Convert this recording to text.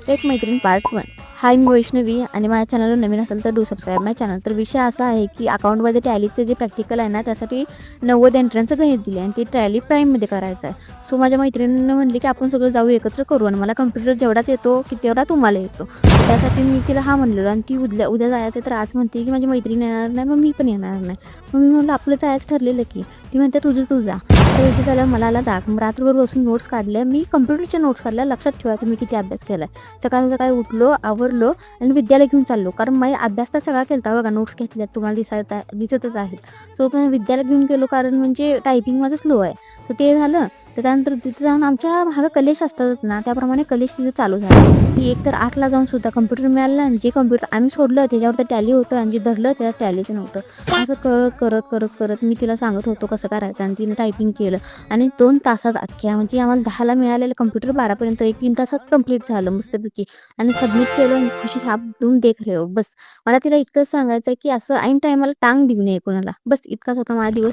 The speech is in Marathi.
तर एक मैत्रीण पार्ट 1. हाय, मी वैष्णवी आणि माझ्या चॅनलवर नवीन असेल तर डू सबस्क्राईब माय चॅनल. तर विषय असा आहे की अकाउंटमध्ये टॅलीचं जे प्रॅक्टिकल आहे ना, त्यासाठी 90 एंट्रन्सचं गणित दिले आणि ते टॅली प्राईममध्ये करायचं आहे. सो माझ्या मैत्रिणीनं म्हणली की आपण सगळं जाऊ एकत्र करू आणि मला कम्प्युटर जेवढाच येतो की तेवढा तुम्हाला येतो. त्यासाठी मी तिला हां म्हणलेलो आणि ती उद्या उद्या जायचं तर आज म्हणते की माझी मैत्रीण येणार नाही, मग मी पण येणार नाही. मग मी म्हणलं आपलं जायचं ठरलेलं की. ती म्हणते तुझं तू जा. असा विषय झाला. मला आला राग. मग रात्रभर बसून नोट्स काढल्या. मी कम्प्युटरच्या नोट्स काढल्या. लक्षात ठेवा तुम्ही किती अभ्यास केलाय. सकाळी उठलो, आवरलो आणि विद्यालय घेऊन चाललो. कारण मी अभ्यास तर सगळा केला बघा, नोट्स घेतल्यात तुम्हाला दिसतच आहेत. सो मी विद्यालय घेऊन गेलो कारण म्हणजे टायपिंग माझं स्लो आहे. तर ते झालं. तर त्यानंतर तिथे जाऊन आमच्या मागं कलेश असतातच ना, त्याप्रमाणे कलेश तिथे चालू झाला, की एक तर 8ला जाऊन सुद्धा कम्प्युटर मिळालं आणि जे कम्प्युटर आम्ही सोडलं त्याच्यावर तर टॅली होतं आणि जे धरलं त्याच्यात टॅलीच नव्हतं. असं करत मी तिला सांगत होतो कसं करायचं आणि तिने टायपिंग केलं आणि 2 तासात अख्ख्या म्हणजे आम्हाला 10ला मिळालेलं कम्प्युटर 12पर्यंत 1-3 तासात कंप्लीट झालं मस्तपैकी आणि सबमिट केलं आणि खुशी छाप देऊन देख रहे हो. बस मला तिला इतकंच सांगायचं आहे, की असं ऐन टाईमाला टांग देऊ नये कोणाला. बस इतकाच होता माझा दिवस.